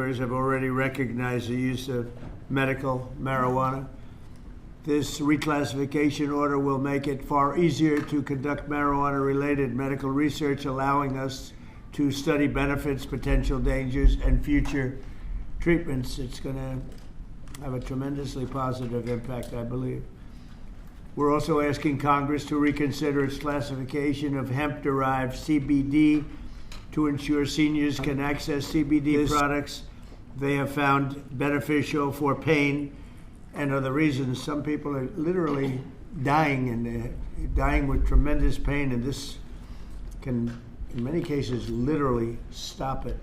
Chambers have already recognized the use of medical marijuana. This reclassification order will make it far easier to conduct marijuana-related medical research, allowing us to study benefits, potential dangers, and future treatments. It's going to have a tremendously positive impact, I believe. We're also asking Congress to reconsider its classification of hemp-derived CBD to ensure seniors can access CBD products they have found beneficial for pain and other reasons. Some people are literally dying, and they're dying with tremendous pain, and this can, in many cases, literally stop it.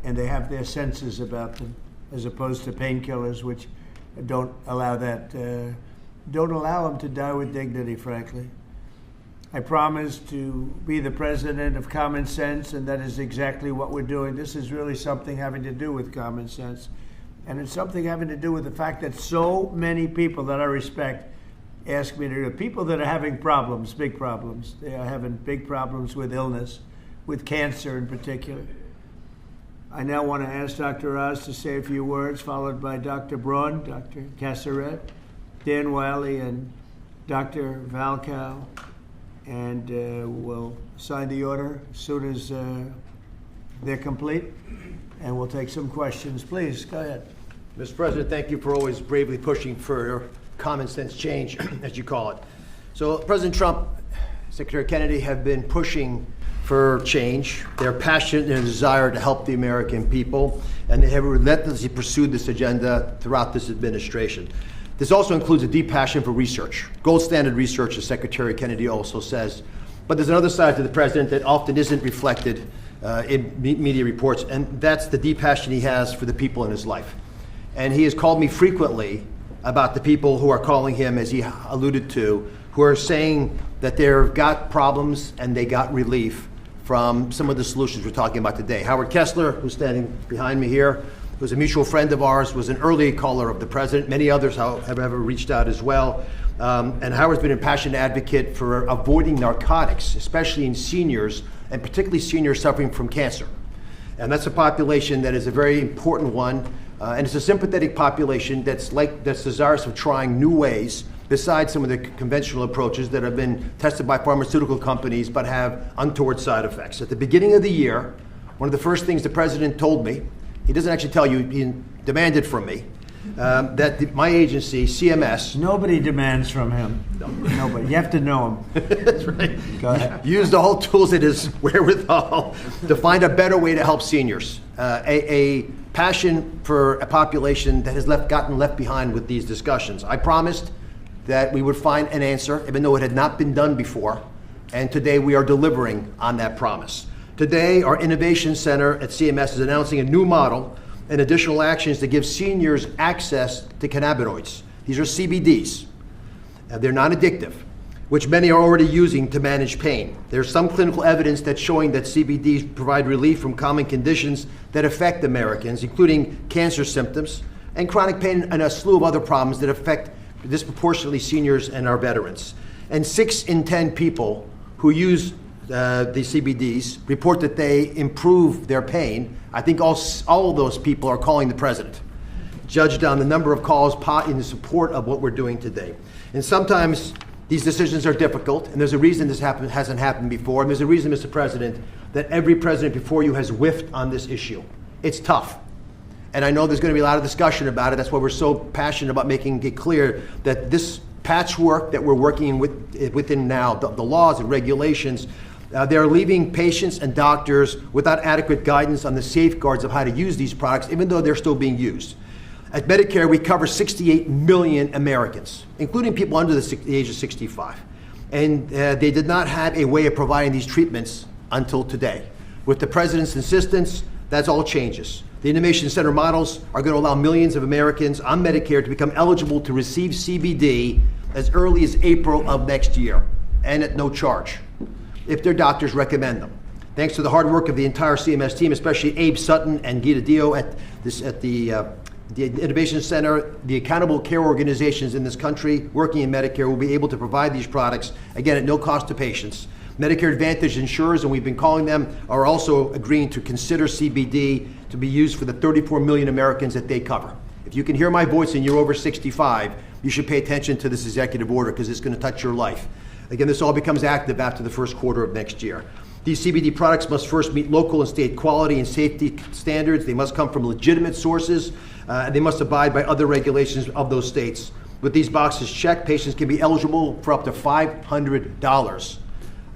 And they have their senses about them, as opposed to painkillers, which don't allow that, don't allow them to die with dignity, frankly. I promise to be the president of common sense, and that is exactly what we're doing. This is really something having to do with common sense. And it's something having to do with the fact that so many people that I respect ask me to do it. People that are having problems, big problems. They are having big problems with illness, with cancer in particular. I now want to ask Dr. Oz to say a few words, followed by Dr. Braun, Dr. Casseret, Dan Wiley, and Dr. Valcow. And we'll sign the order as soon as they're complete. And we'll take some questions. Please, go ahead. Mr. President, thank you for always bravely pushing for common sense change, as you call it. So President Trump, Secretary Kennedy have been pushing for change. They're passionate in their desire to help the American people, and they have relentlessly pursued this agenda throughout this administration. This also includes a deep passion for research, gold standard research, as Secretary Kennedy also says. But there's another side to the president that often isn't reflected in media reports, and that's the deep passion he has for the people in his life. And he has called me frequently about the people who are calling him, as he alluded to, who are saying that they've got problems and they got relief from some of the solutions we're talking about today. Howard Kessler, who's standing behind me here, who's a mutual friend of ours, was an early caller of the president. Many others have ever reached out as well. And Howard's been a passionate advocate for avoiding narcotics, especially in seniors, and particularly seniors suffering from cancer. And that's a population that is a very important one. And it's a sympathetic population that's desirous of trying new ways besides some of the conventional approaches that have been tested by pharmaceutical companies but have untoward side effects. At the beginning of the year, one of the first things the president told me, he doesn't actually tell you, he demanded from me, that my agency, CMS... Nobody demands from him. No. Nobody. You have to know him. That's right. Go ahead. Use the whole tools at his wherewithal to find a better way to help seniors. A passion for a population that has gotten left behind with these discussions. I promised that we would find an answer, even though it had not been done before, and today we are delivering on that promise. Today, our Innovation Center at CMS is announcing a new model and additional actions to give seniors access to cannabinoids. These are CBDs. They're non-addictive, which many are already using to manage pain. There's some clinical evidence that's showing that CBDs provide relief from common conditions that affect Americans, including cancer symptoms and chronic pain and a slew of other problems that affect disproportionately seniors and our veterans. And 6 in 10 people who use the CBDs report that they improve their pain. I think all of those people are calling the president, judged on the number of calls in support of what we're doing today. And sometimes these decisions are difficult, and there's a reason this hasn't happened before, and there's a reason, Mr. President, that every president before you has whiffed on this issue. It's tough. And I know there's going to be a lot of discussion about it. That's why we're so passionate about making it clear that this patchwork that we're working within now, the laws and regulations, they're leaving patients and doctors without adequate guidance on the safeguards of how to use these products, even though they're still being used. At Medicare, we cover 68 million Americans, including people under the age of 65. And they did not have a way of providing these treatments until today. With the president's insistence, that's all changes. The Innovation Center models are going to allow millions of Americans on Medicare to become eligible to receive CBD as early as April of next year, and at no charge, if their doctors recommend them. Thanks to the hard work of the entire CMS team, especially Abe Sutton and Gita Dio at the Innovation Center, the accountable care organizations in this country working in Medicare will be able to provide these products, again, at no cost to patients. Medicare Advantage insurers, and we've been calling them, are also agreeing to consider CBD to be used for the 34 million Americans that they cover. If you can hear my voice and you're over 65, you should pay attention to this executive order because it's going to touch your life. Again, this all becomes active after the first quarter of next year. These CBD products must first meet local and state quality and safety standards. They must come from legitimate sources, and they must abide by other regulations of those states. With these boxes checked, patients can be eligible for up to $500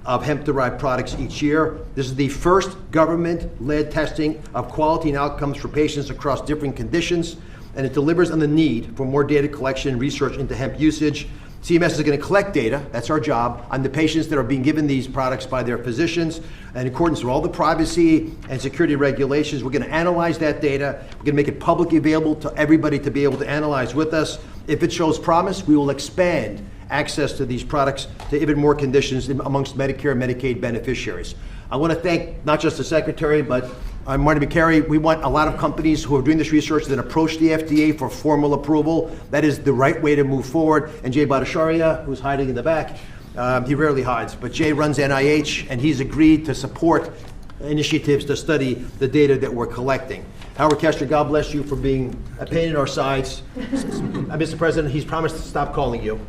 of hemp-derived products each year. This is the first government-led testing of quality and outcomes for patients across different conditions, and it delivers on the need for more data collection and research into hemp usage. CMS is going to collect data, that's our job, on the patients that are being given these products by their physicians. And in accordance with all the privacy and security regulations, we're going to analyze that data. We're going to make it publicly available to everybody to be able to analyze with us. If it shows promise, we will expand access to these products to even more conditions amongst Medicare and Medicaid beneficiaries. I want to thank not just the Secretary, but Marty McCary. We want a lot of companies who are doing this research that approach the FDA for formal approval. That is the right way to move forward. And Jay Bhattacharya, who's hiding in the back, he rarely hides, but Jay runs NIH, and he's agreed to support initiatives to study the data that we're collecting. Howard Kester, God bless you for being a pain in our sides. Mr. President, he's promised to stop calling you.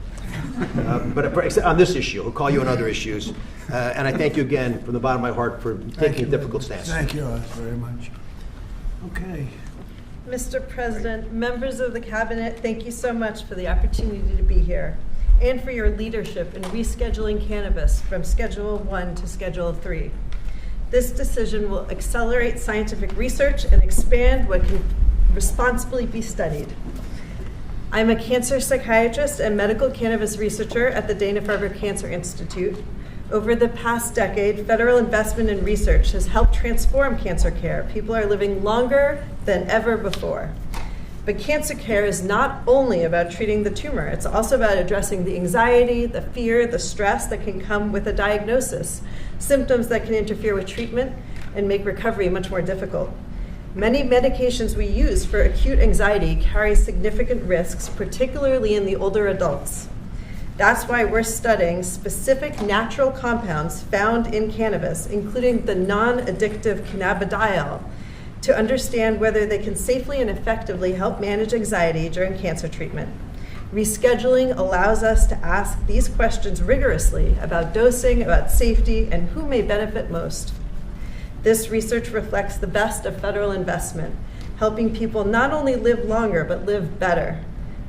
But on this issue, he'll call you on other issues. And I thank you again from the bottom of my heart for taking a difficult stance. Thank you very much. Okay. Mr. President, members of the Cabinet, thank you so much for the opportunity to be here and for your leadership in rescheduling cannabis from Schedule 1 to Schedule 3. This decision will accelerate scientific research and expand what can responsibly be studied. I'm a cancer psychiatrist and medical cannabis researcher at the Dana-Farber Cancer Institute. Over the past decade, federal investment in research has helped transform cancer care. People are living longer than ever before. But cancer care is not only about treating the tumor, it's also about addressing the anxiety, the fear, the stress that can come with a diagnosis, symptoms that can interfere with treatment and make recovery much more difficult. Many medications we use for acute anxiety carry significant risks, particularly in the older adults. That's why we're studying specific natural compounds found in cannabis, including the non-addictive cannabidiol, to understand whether they can safely and effectively help manage anxiety during cancer treatment. Rescheduling allows us to ask these questions rigorously about dosing, about safety, and who may benefit most. This research reflects the best of federal investment, helping people not only live longer, but live better.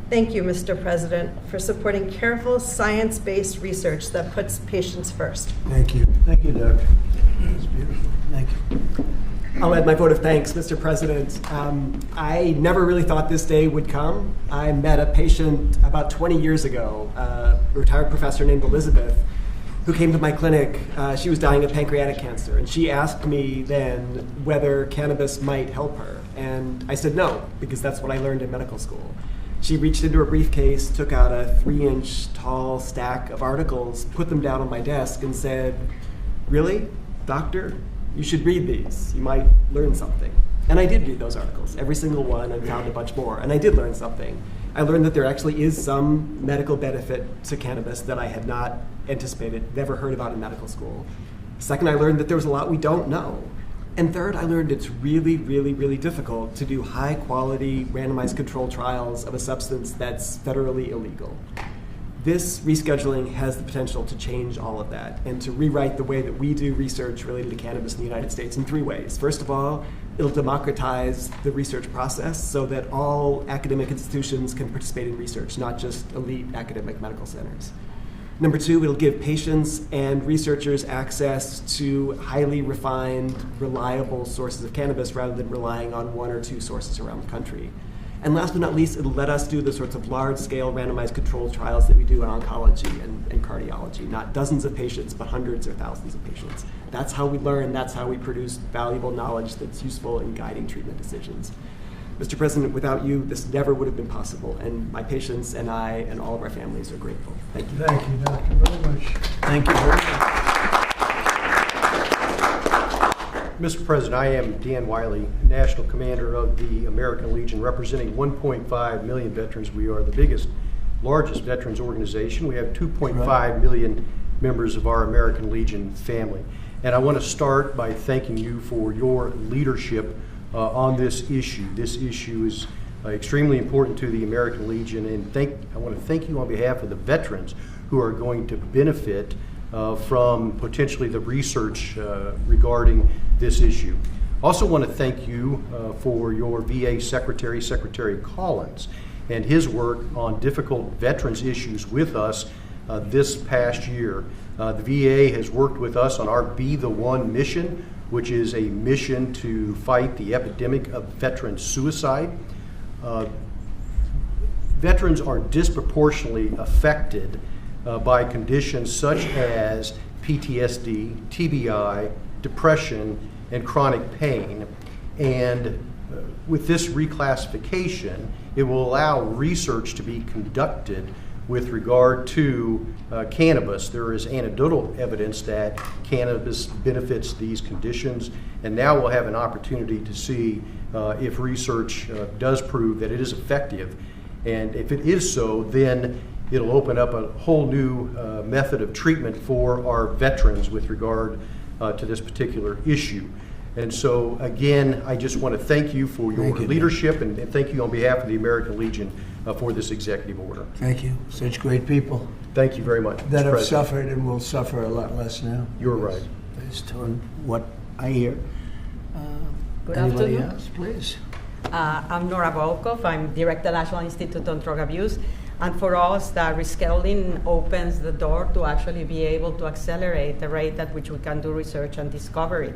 Thank you, Mr. President, for supporting careful, science-based research that puts patients first. Thank you. Thank you, Doug. That's beautiful. Thank you. I'll add my vote of thanks, Mr. President. I never really thought this day would come. I met a patient about 20 years ago, a retired professor named Elizabeth, who came to my clinic. She was dying of pancreatic cancer, and she asked me then whether cannabis might help her. And I said no, because that's what I learned in medical school. She reached into her briefcase, took out a 3-inch tall stack of articles, put them down on my desk, and said, "Really, doctor? You should read these. You might learn something." And I did read those articles, every single one, and found a bunch more. And I did learn something. I learned that there actually is some medical benefit to cannabis that I had not anticipated, never heard about in medical school. Second, I learned that there was a lot we don't know. And third, I learned it's really, really, really difficult to do high-quality randomized controlled trials of a substance that's federally illegal. This rescheduling has the potential to change all of that and to rewrite the way that we do research related to cannabis in the United States in 3 ways. First of all, it'll democratize the research process so that all academic institutions can participate in research, not just elite academic medical centers. Number 2, it'll give patients and researchers access to highly refined, reliable sources of cannabis rather than relying on 1 or 2 sources around the country. And last but not least, it'll let us do the sorts of large-scale randomized controlled trials that we do in oncology and cardiology. Not dozens of patients, but hundreds or thousands of patients. That's how we learn, that's how we produce valuable knowledge that's useful in guiding treatment decisions. Mr. President, without you, this never would have been possible, and my patients and I and all of our families are grateful. Thank you. Thank you, Doctor, very much. Thank you very much. Mr. President, I am Dan Wiley, National Commander of the American Legion, representing 1.5 million veterans. We are the largest veterans organization. We have 2.5 million members of our American Legion family. And I want to start by thanking you for your leadership on this issue. This issue is extremely important to the American Legion, and I want to thank you on behalf of the veterans who are going to benefit from potentially the research regarding this issue. Also want to thank you for your VA Secretary, Secretary Collins, and his work on difficult veterans issues with us this past year. The VA has worked with us on our Be the One mission, which is a mission to fight the epidemic of veteran suicide. Veterans are disproportionately affected by conditions such as PTSD, TBI, depression, and chronic pain. And with this reclassification, it will allow research to be conducted with regard to cannabis. There is anecdotal evidence that cannabis benefits these conditions, and now we'll have an opportunity to see if research does prove that it is effective. And if it is so, then it'll open up a whole new method of treatment for our veterans with regard to this particular issue. And so, again, I just want to thank you for your leadership, and thank you on behalf of the American Legion for this executive order. Thank you. Such great people Thank you very much, that Mr. have President. suffered and will suffer a lot less now. You're right. Based on what I hear. Good Anybody afternoon. else, please? I'm Nora Volkov. I'm Director National Institute on Drug Abuse. And for us, the rescheduling opens the door to actually be able to accelerate the rate at which we can do research and discovery.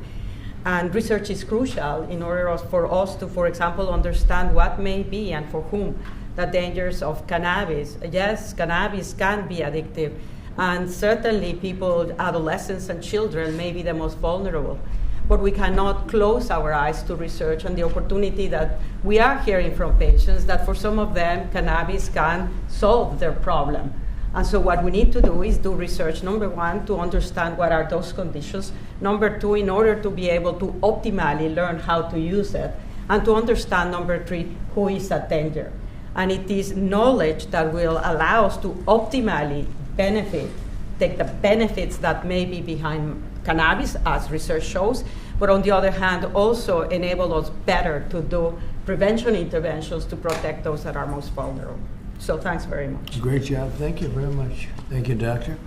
And research is crucial in order for us to, for example, understand what may be and for whom the dangers of cannabis. Yes, cannabis can be addictive, and certainly people, adolescents and children may be the most vulnerable. But we cannot close our eyes to research and the opportunity that we are hearing from patients that for some of them, cannabis can solve their problem. And so what we need to do is do research, number one, to understand what are those conditions. Number two, in order to be able to optimally learn how to use it. And to understand, number three, who is at danger. And it is knowledge that will allow us to optimally take the benefits that may be behind cannabis, as research shows, but on the other hand, also enable us better to do prevention interventions to protect those that are most vulnerable. So thanks very much. Great job. Thank you very much. Thank you, Doctor.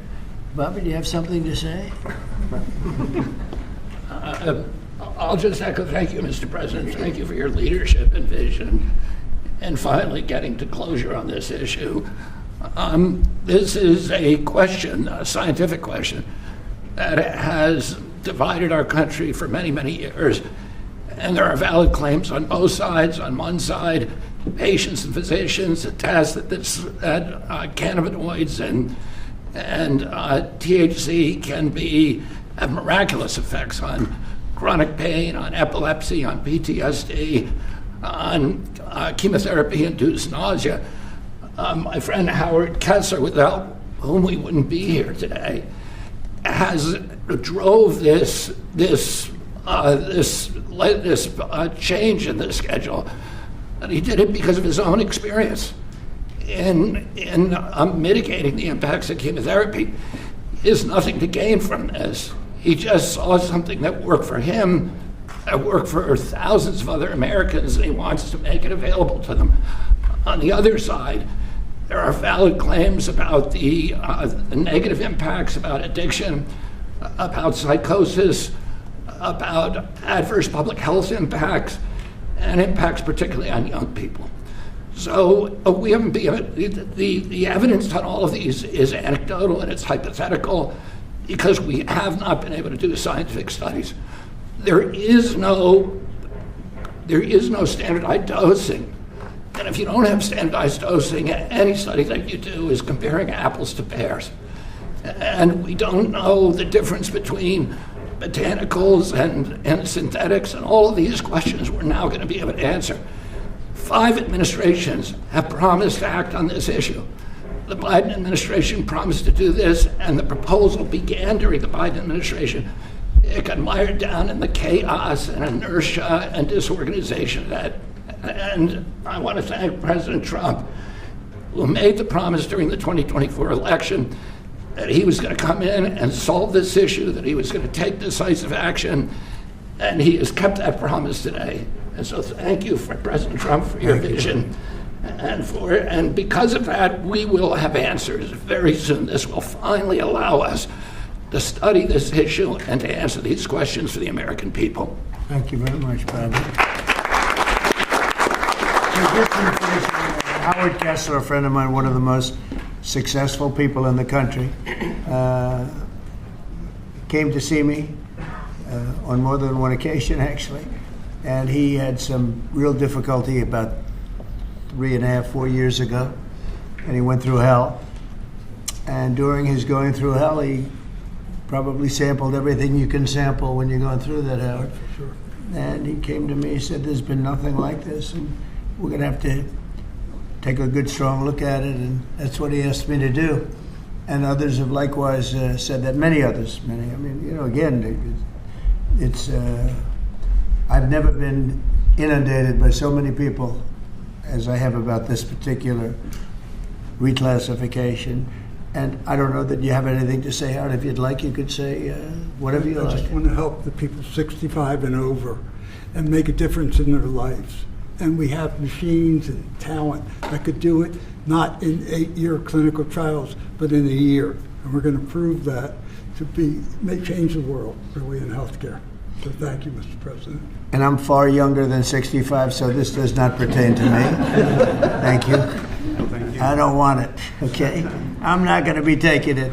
Bobby, do you have something to say? I'll just echo thank you, Mr. President. Thank you for your leadership and vision and finally getting to closure on this issue. This is a question, a scientific question, that has divided our country for many, many years. And there are valid claims on both sides. On one side, patients and physicians attest that cannabinoids and THC can have miraculous effects on chronic pain, on epilepsy, on PTSD, on chemotherapy-induced nausea. My friend Howard Kessler, without whom we wouldn't be here today, drove this change in the schedule, and he did it because of his own experience in mitigating the impacts of chemotherapy. He has nothing to gain from this. He just saw something that worked for him, that worked for thousands of other Americans, and he wants to make it available to them. On the other side, there are valid claims about the negative impacts, about addiction, about psychosis, about adverse public health impacts, and impacts particularly on young people. So we haven't been, the evidence on all of these is anecdotal and it's hypothetical because we have not been able to do scientific studies. There is no standardized dosing. And if you don't have standardized dosing, any study that you do is comparing apples to pears. And we don't know the difference between botanicals and synthetics, and all of these questions we're now going to be able to answer. 5 administrations have promised to act on this issue. The Biden administration promised to do this, and the proposal began during the Biden administration. It got mired down in the chaos and inertia and disorganization of that. And I want to thank President Trump, who made the promise during the 2024 election that he was going to come in and solve this issue, that he was going to take decisive action, and he has kept that promise today. And so thank you for President Trump for your vision. And because of that, we will have answers very soon. This will finally allow us to study this issue and to answer these questions for the American people. Thank you very much, Bobby. Howard Kessler, a friend of mine, one of the most successful people in the country, came to see me on more than one occasion, actually. And he had some real difficulty about 3.5, 4 years ago. And he went through hell. And during his going through hell, he probably sampled everything you can sample when you're going through that, Howard. For sure. And he came to me, he said, there's been nothing like this, and we're going to have to take a good, strong look at it, and that's what he asked me to do. And others have likewise said that, many others, I mean, you know, again, it's, I've never been inundated by so many people as I have about this particular reclassification. And I don't know that you have anything to say, Howard. If you'd like, you could say whatever you like. I just want to help the people 65 and over and make a difference in their lives. And we have machines and talent that could do it, not in 8-year clinical trials, but in a year. And we're going to prove that to change the world, really, in healthcare. So thank you, Mr. President. And I'm far younger than 65, so this does not pertain to me. Thank you. I don't want it, okay? I'm not going to be taking it,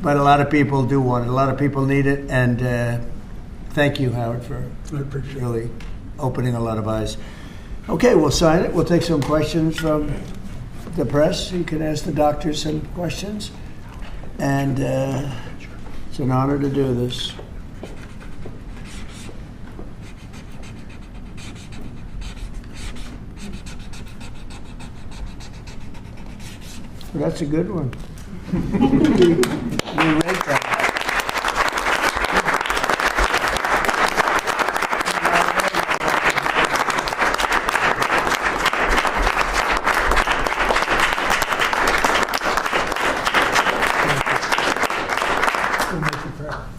but a lot of people do want it. A lot of people need it, and thank you, Howard, for really opening a lot of eyes. Okay, we'll sign it. We'll take some questions from the press. You can ask the doctors some questions, and it's an honor to do this. Well, that's a good one. We rate that.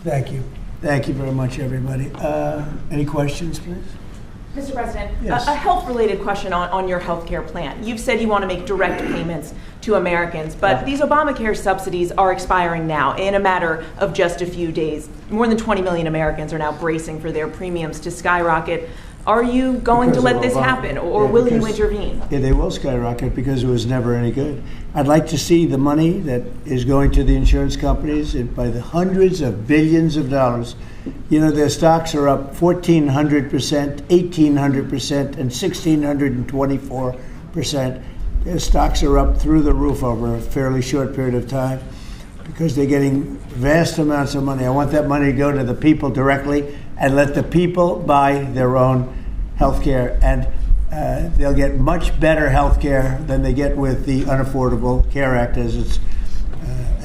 Thank you. Thank you very much, everybody. Any questions, please? Mr. President, Yes. a health-related question on your health care plan. You've said you want to make direct payments to Americans, but these Obamacare subsidies are expiring now in a matter of just a few days. More than 20 million Americans are now bracing for their premiums to skyrocket. Are you going to let this happen, or will you intervene? Yeah, they will skyrocket because it was never any good. I'd like to see the money that is going to the insurance companies by the hundreds of billions of dollars. You know, their stocks are up 1,400%, 1,800%, and 1,624%. Their stocks are up through the roof over a fairly short period of time because they're getting vast amounts of money. I want that money to go to the people directly and let the people buy their own health care. And they'll get much better health care than they get with the Unaffordable Care Act, as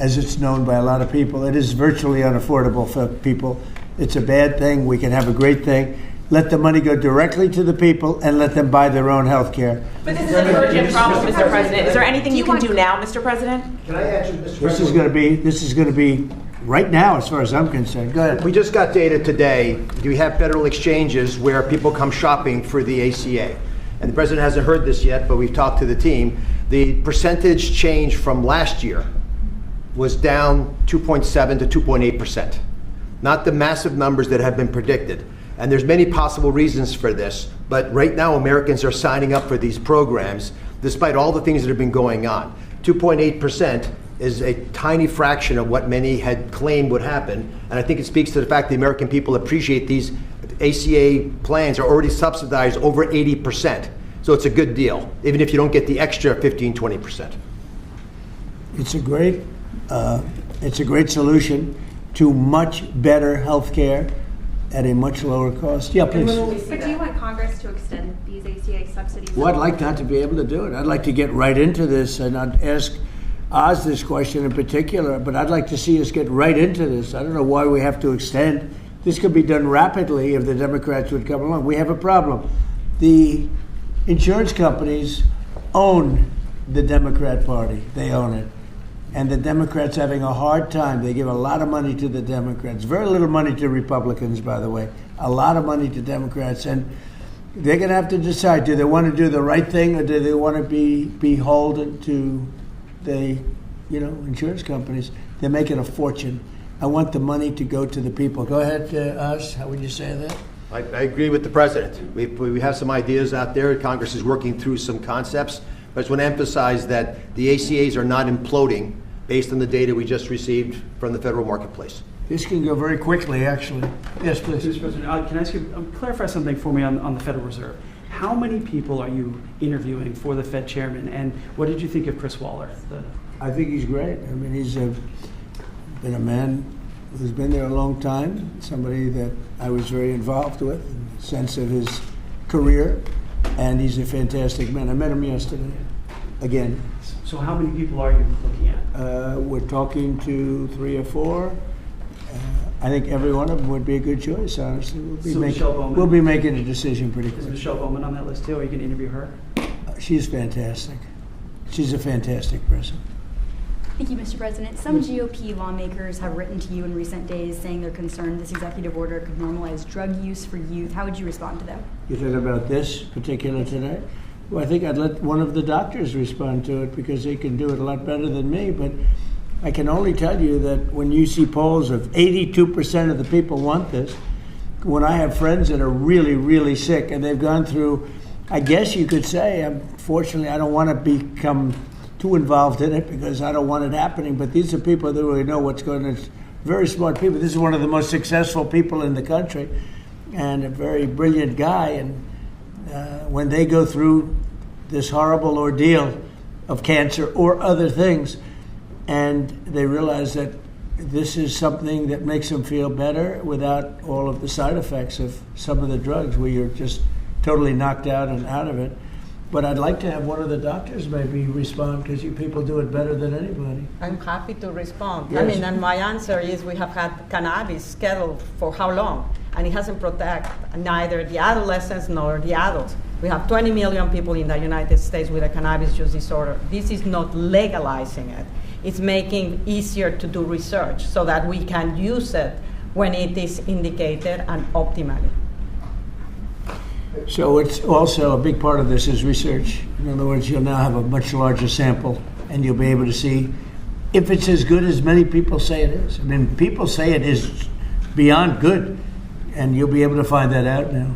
it's known by a lot of people. It is virtually unaffordable for people. It's a bad thing. We can have a great thing. Let the money go directly to the people and let them buy their own health care. But this is an urgent problem, Mr. President. Is there anything you can do now, Mr. President? Can I answer, Mr. President? This is going to be right now, as far as I'm concerned. Go ahead. We just got data today. We have federal exchanges where people come shopping for the ACA. And the president hasn't heard this yet, but we've talked to the team. The percentage change from last year was down 2.7 to 2.8%. Not the massive numbers that have been predicted. And there's many possible reasons for this, but right now Americans are signing up for these programs despite all the things that have been going on. 2.8% is a tiny fraction of what many had claimed would happen, and I think it speaks to the fact the American people appreciate these ACA plans are already subsidized over 80%. So it's a good deal, even if you don't get the extra 15, 20%. It's a great solution to much better health care at a much lower cost. Yeah, please. But do you want Congress to extend these ACA subsidies? Well, I'd like not to be able to do it. I'd like to get right into this, and I'd ask Oz this question in particular, but I'd like to see us get right into this. I don't know why we have to extend. This could be done rapidly if the Democrats would come along. We have a problem. The insurance companies own the Democrat Party. They own it. And the Democrats having a hard time. They give a lot of money to the Democrats. Very little money to Republicans, by the way. A lot of money to Democrats. And they're going to have to decide, do they want to do the right thing or do they want to be beholden to the, insurance companies? They're making a fortune. I want the money to go to the people. Go ahead, Oz. How would you say that? I agree with the president. We have some ideas out there. Congress is working through some concepts. But I just want to emphasize that the ACAs are not imploding based on the data we just received from the federal marketplace. This can go very quickly, actually. Yes, please. Mr. President, can I ask you, clarify something for me on the Federal Reserve? How many people are you interviewing for the Fed chairman, and what did you think of Chris Waller? I think he's great. I mean, he's been a man who's been there a long time, somebody that I was very involved with in the sense of his career, and he's a fantastic man. I met him yesterday, again. So how many people are you looking at? We're talking to 3 or 4. I think every one of them would be a good choice, honestly. We'll be making a decision pretty quick. Is Michelle Bowman on that list too? Are you going to interview her? She's fantastic. She's a fantastic person. Thank you, Mr. President. Some GOP lawmakers have written to you in recent days saying they're concerned this executive order could normalize drug use for youth. How would you respond to them? You think about this particular today? Well, I think I'd let one of the doctors respond to it because they can do it a lot better than me. But I can only tell you that when you see polls of 82% of the people want this, when I have friends that are really, really sick and they've gone through, I guess you could say, unfortunately, I don't want to become too involved in it because I don't want it happening, but these are people that really know what's going on. Very smart people. This is one of the most successful people in the country and a very brilliant guy. And when they go through this horrible ordeal of cancer or other things, and they realize that this is something that makes them feel better without all of the side effects of some of the drugs where you're just totally knocked out and out of it. But I'd like to have one of the doctors maybe respond because you people do it better than anybody. I'm happy to respond. Yes. I mean, and my answer is we have had cannabis scheduled for how long? And it hasn't protected neither the adolescents nor the adults. We have 20 million people in the United States with a cannabis use disorder. This is not legalizing it. It's making easier to do research so that we can use it when it is indicated and optimally. So it's also a big part of this is research. In other words, you'll now have a much larger sample and you'll be able to see if it's as good as many people say it is. I mean, people say it is beyond good, and you'll be able to find that out now.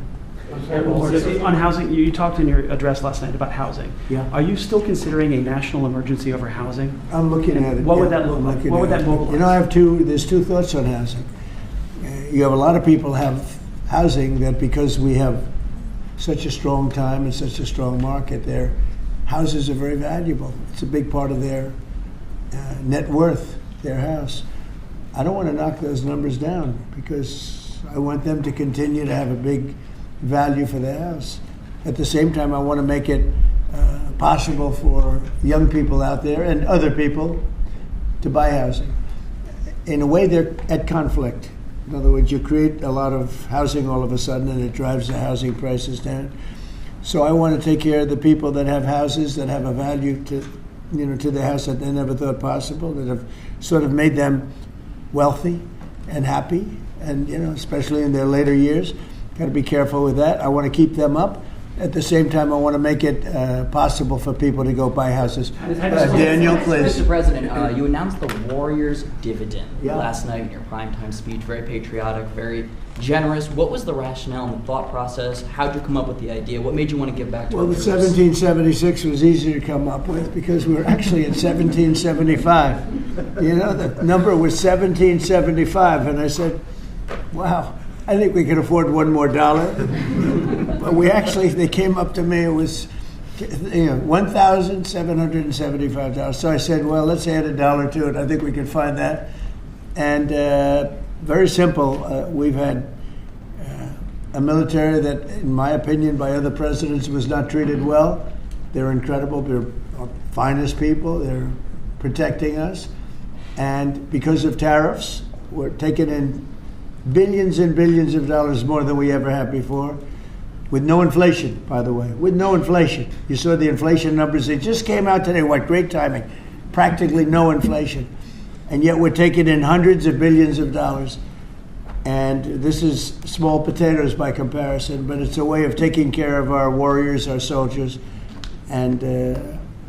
On housing, you talked in your address last night about housing. Yeah. Are you still considering a national emergency over housing? I'm looking at it. What would that look like? What would that mobilize? I have there's two thoughts on housing. You have a lot of people have housing that because we have such a strong time and such a strong market, their houses are very valuable. It's a big part of their net worth, their house. I don't want to knock those numbers down because I want them to continue to have a big value for their house. At the same time, I want to make it possible for young people out there and other people to buy housing. In a way, they're at conflict. In other words, you create a lot of housing all of a sudden and it drives the housing prices down. So I want to take care of the people that have houses that have a value to the house that they never thought possible, that have sort of made them wealthy and happy, and especially in their later years. Got to be careful with that. I want to keep them up. At the same time, I want to make it possible for people to go buy houses. Daniel, please. Mr. President, you announced the Warriors dividend last night in your primetime speech. Very patriotic, very generous. What was the rationale and the thought process? How did you come up with the idea? What made you want to give back to Well, our the troops? 1776 was easy to come up with because we were actually at 1775. The number was 1775, and I said, wow. I think we could afford one more dollar. But they came up to me, it was $1,775. So I said, well, let's add a dollar to it. I think we can find that. And very simple. We've had a military that, in my opinion, by other presidents, was not treated well. They're incredible. They're our finest people. They're protecting us. And because of tariffs, we're taking in billions and billions of dollars more than we ever have before, with no inflation, by the way, with no inflation. You saw the inflation numbers. They just came out today. What great timing. Practically no inflation. And yet we're taking in hundreds of billions of dollars. And this is small potatoes by comparison, but it's a way of taking care of our warriors, our soldiers. And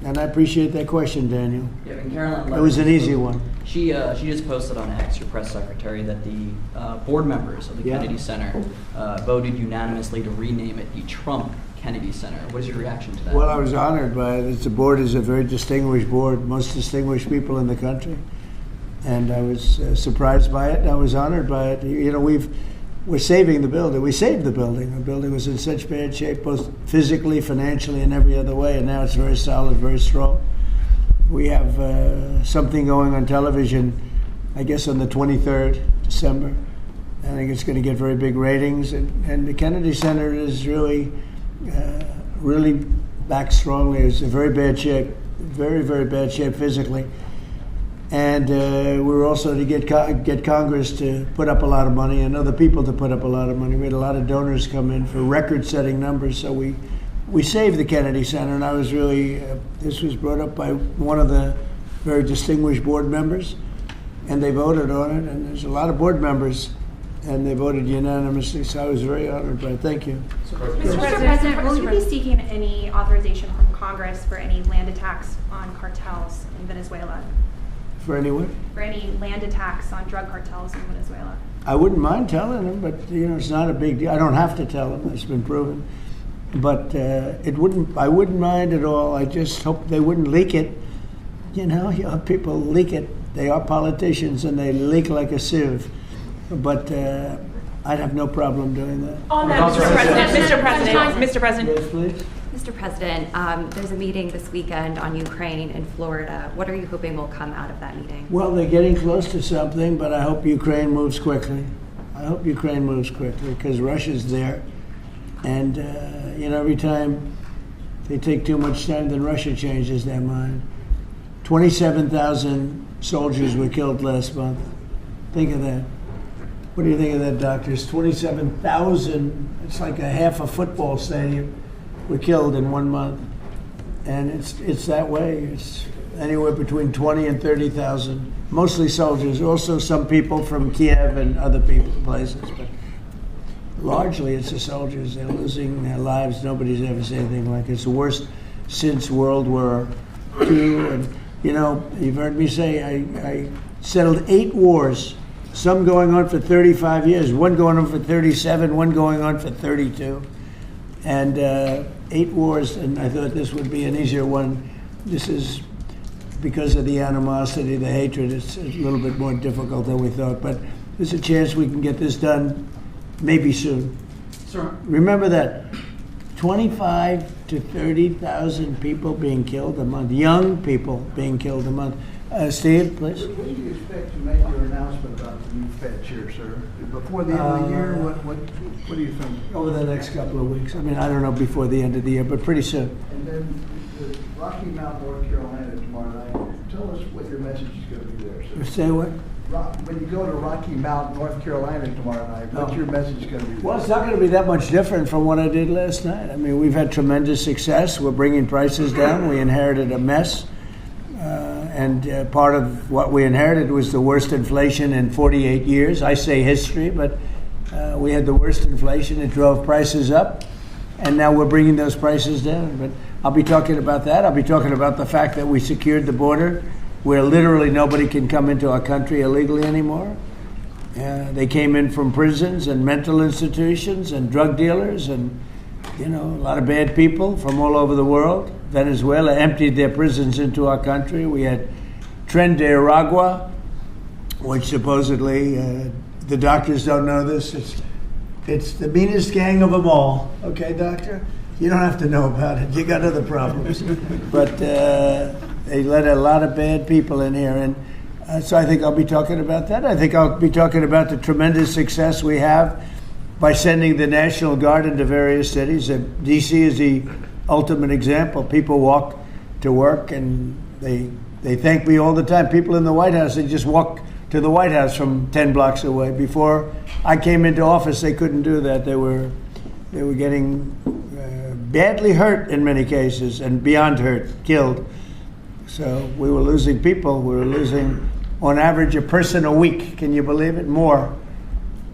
I appreciate that question, Daniel. Yeah, and Carolyn It was an easy one. She just posted on X, your press secretary, that the board members of the Kennedy Center voted unanimously to rename it the Trump Kennedy Center. What is your reaction to that? Well, I was honored by it. The board is a very distinguished board, most distinguished people in the country. And I was surprised by it, and I was honored by it. You know, we're saving the building. We saved the building. The building was in such bad shape, both physically, financially, and every other way, and now it's very solid, very strong. We have something going on television, I guess on the 23rd December. I think it's going to get very big ratings, and the Kennedy Center is really back strongly. It's in very bad shape, very, very bad shape physically. And we're also to get Congress to put up a lot of money and other people to put up a lot of money. We had a lot of donors come in for record-setting numbers, so we saved the Kennedy Center. And I was really, this was brought up by one of the very distinguished board members, and they voted on it. And there's a lot of board members, and they voted unanimously. So I was very honored by it. Thank you. Mr. President, will you be seeking any authorization from Congress for any land attacks on cartels in Venezuela? For anyone? For any land attacks on drug cartels in Venezuela? I wouldn't mind telling them, but it's not a big deal. I don't have to tell them; it's been proven. But I wouldn't mind at all. I just hope they wouldn't leak it. You have people leak it. They are politicians, and they leak like a sieve. But I'd have no problem doing that. On that, Mr. President. Yes, please. Mr. President, there's a meeting this weekend on Ukraine in Florida. What are you hoping will come out of that meeting? Well, they're getting close to something, but I hope Ukraine moves quickly. I hope Ukraine moves quickly because Russia's there. And, every time they take too much time, then Russia changes their mind. 27,000 soldiers were killed last month. Think of that. What do you think of that, doctors? 27,000, it's like a half a football stadium. Were killed in 1 month, and it's that way. It's anywhere between 20 and 30,000, mostly soldiers. Also, some people from Kiev and other places, but largely it's the soldiers. They're losing their lives. Nobody's ever seen anything like it. It's the worst since World War II. And you've heard me say I settled 8 wars, some going on for 35 years, one going on for 37, one going on for 32. And 8 wars, and I thought this would be an easier one. This is because of the animosity, the hatred. It's a little bit more difficult than we thought, but there's a chance we can get this done maybe soon. Sir. Remember that 25 to 30,000 people being killed a month, young people being killed a month. Steve, please. When do you expect to make your announcement about the new Fed chair, sir? Before the end of the year? What do you think? Over the next couple of weeks. I mean, I don't know before the end of the year, but pretty soon. And then the Rocky Mount, North Carolina tomorrow night. Tell us what your message is going to be there, sir. Say what? When you go to Rocky Mount, North Carolina tomorrow night, what's your message going to be? Well, it's not going to be that much different from what I did last night. I mean, we've had tremendous success. We're bringing prices down. We inherited a mess. And part of what we inherited was the worst inflation in 48 years. I say history, but we had the worst inflation. It drove prices up, and now we're bringing those prices down. But I'll be talking about that. I'll be talking about the fact that we secured the border, where literally nobody can come into our country illegally anymore. They came in from prisons and mental institutions and drug dealers and, a lot of bad people from all over the world. Venezuela emptied their prisons into our country. We had Tren de Aragua, which supposedly, the doctors don't know this, it's the meanest gang of them all. Okay, doctor? You don't have to know about it. You got other problems. But they let a lot of bad people in here. And so I think I'll be talking about that. I think I'll be talking about the tremendous success we have by sending the National Guard into various cities. D.C. is the ultimate example. People walk to work and they thank me all the time. People in the White House, they just walk to the White House from 10 blocks away. Before I came into office, they couldn't do that. They were getting badly hurt in many cases and beyond hurt, killed. So we were losing people. We were losing, on average, a person a week. Can you believe it? More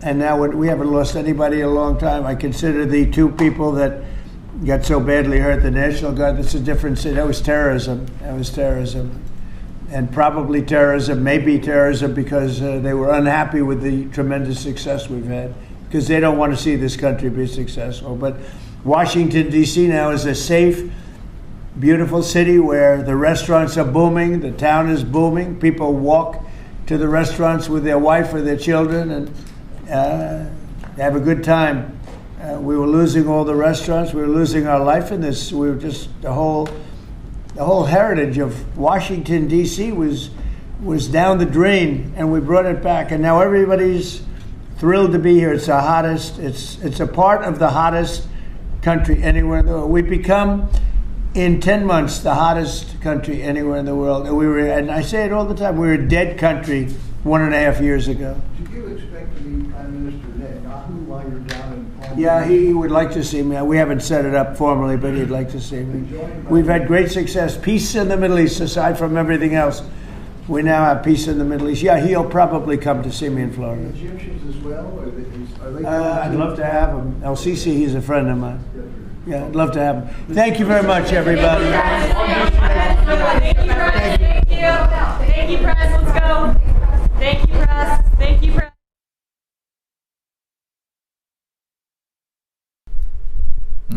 and now we haven't lost anybody in a long time. I consider the 2 people that got so badly hurt, the National Guard, that's a different city. That was terrorism. And probably terrorism, maybe terrorism, because they were unhappy with the tremendous success we've had, because they don't want to see this country be successful. But Washington, D.C. now is a safe, beautiful city where the restaurants are booming, the town is booming. People walk to the restaurants with their wife or their children and have a good time. We were losing all the restaurants. We were losing our life in this. We were just the whole heritage of Washington, D.C. was down the drain, and we brought it back. And now everybody's thrilled to be here. It's the hottest. It's a part of the hottest country anywhere in the world. We become, in 10 months, the hottest country anywhere in the world. And I say it all the time, we were a dead country 1.5 years ago. Do you expect to meet Prime Minister Netanyahu while you're down in Palm? Yeah, he would like to see me. We haven't set it up formally, but he'd like to see me. We've had great success. Peace in the Middle East, aside from everything else. We now have peace in the Middle East. Yeah, he'll probably come to see me in Florida. Egyptians as well? Are they I'd love to have him. El Sisi, he's a friend of mine. Yeah, I'd love to have him. Thank you very much, everybody. Thank you, Press. Let's go. Thank you, Press. Thank you, Press.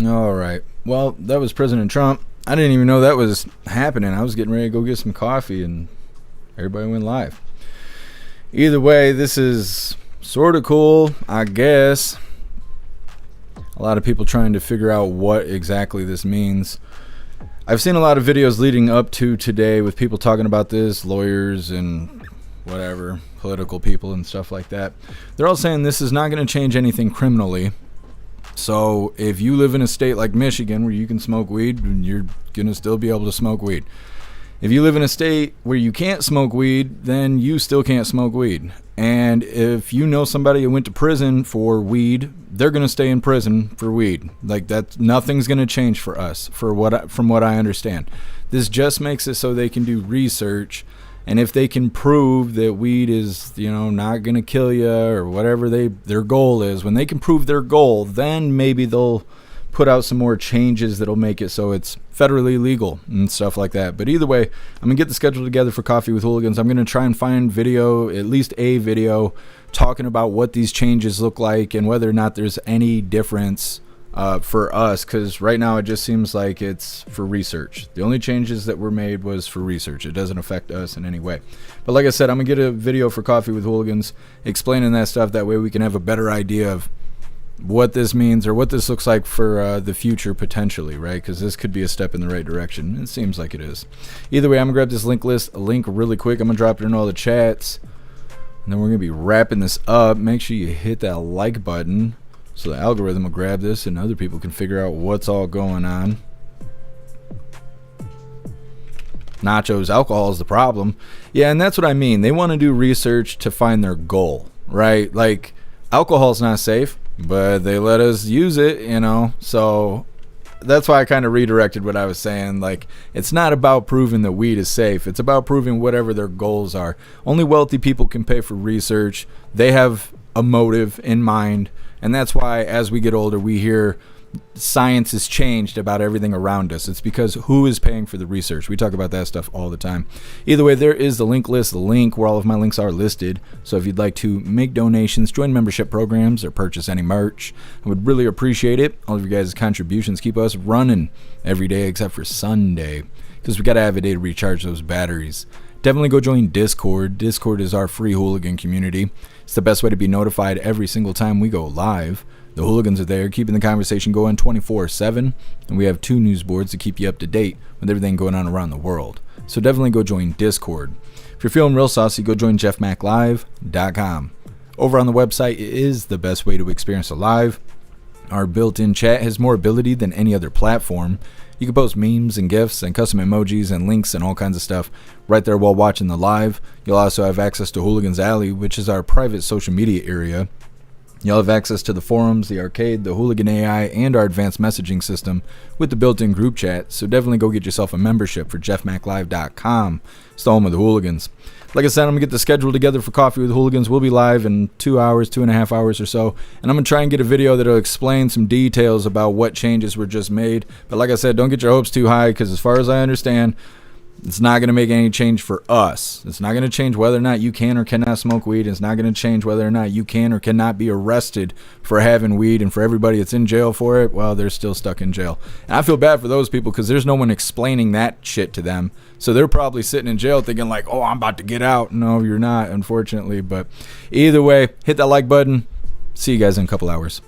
All right. Well, that was President Trump. I didn't even know that was happening. I was getting ready to go get some coffee, and everybody went live. Either way, this is sort of cool, I guess. A lot of people trying to figure out what exactly this means. I've seen a lot of videos leading up to today with people talking about this, lawyers and whatever, political people and stuff like that. They're all saying this is not going to change anything criminally. So if you live in a state like Michigan where you can smoke weed, you're going to still be able to smoke weed. If you live in a state where you can't smoke weed, then you still can't smoke weed. And if you know somebody who went to prison for weed, they're going to stay in prison for weed. Like, that, nothing's going to change for us, from what I understand. This just makes it so they can do research, and if they can prove that weed is, not going to kill you or whatever their goal is, when they can prove their goal, then maybe they'll put out some more changes that'll make it so it's federally legal and stuff like that. But either way, I'm going to get the schedule together for Coffee with Hooligans. I'm going to try and find at least a video, talking about what these changes look like and whether or not there's any difference for us, because right now it just seems like it's for research. The only changes that were made was for research. It doesn't affect us in any way. But like I said, I'm going to get a video for Coffee with Hooligans explaining that stuff. That way we can have a better idea of what this means or what this looks like for the future potentially, right? Because this could be a step in the right direction. It seems like it is. Either way, I'm going to grab this link really quick. I'm going to drop it in all the chats. And then we're going to be wrapping this up. Make sure you hit that like button so the algorithm will grab this and other people can figure out what's all going on. Nachos, alcohol is the problem. Yeah, and that's what I mean. They want to do research to find their goal, right? Like, alcohol's not safe, but they let us use it, so that's why I kind of redirected what I was saying. Like, it's not about proving that weed is safe. It's about proving whatever their goals are. Only wealthy people can pay for research. They have a motive in mind, and that's why as we get older we hear science has changed about everything around us. It's because who is paying for the research? We talk about that stuff all the time. Either way, there is the link list, the link where all of my links are listed. So if you'd like to make donations, join membership programs, or purchase any merch, I would really appreciate it. All of your guys' contributions keep us running every day except for Sunday, because we got to have a day to recharge those batteries. Definitely go join Discord. Discord is our free hooligan community. It's the best way to be notified every single time we go live. The hooligans are there, keeping the conversation going 24/7, and we have 2 news boards to keep you up to date with everything going on around the world. So definitely go join Discord. If you're feeling real saucy, go join jeffmaclive.com. Over on the website, it is the best way to experience a live. Our built-in chat has more ability than any other platform. You can post memes and GIFs and custom emojis and links and all kinds of stuff right there while watching the live. You'll also have access to Hooligans Alley, which is our private social media area. You'll have access to the forums, the arcade, the Hooligan AI, and our advanced messaging system with the built-in group chat, so definitely go get yourself a membership for jeffmaclive.com. It's the home of the Hooligans. Like I said, I'm going to get the schedule together for Coffee with Hooligans. We'll be live in 2.5 hours or so, and I'm going to try and get a video that'll explain some details about what changes were just made. But like I said, don't get your hopes too high, because as far as I understand, it's not going to make any change for us. It's not going to change whether or not you can or cannot smoke weed. It's not going to change whether or not you can or cannot be arrested for having weed. And for everybody that's in jail for it, well, they're still stuck in jail. And I feel bad for those people, because there's no one explaining that shit to them. So they're probably sitting in jail thinking like, oh, I'm about to get out. No, you're not, unfortunately. But either way, hit that like button. See you guys in a couple hours.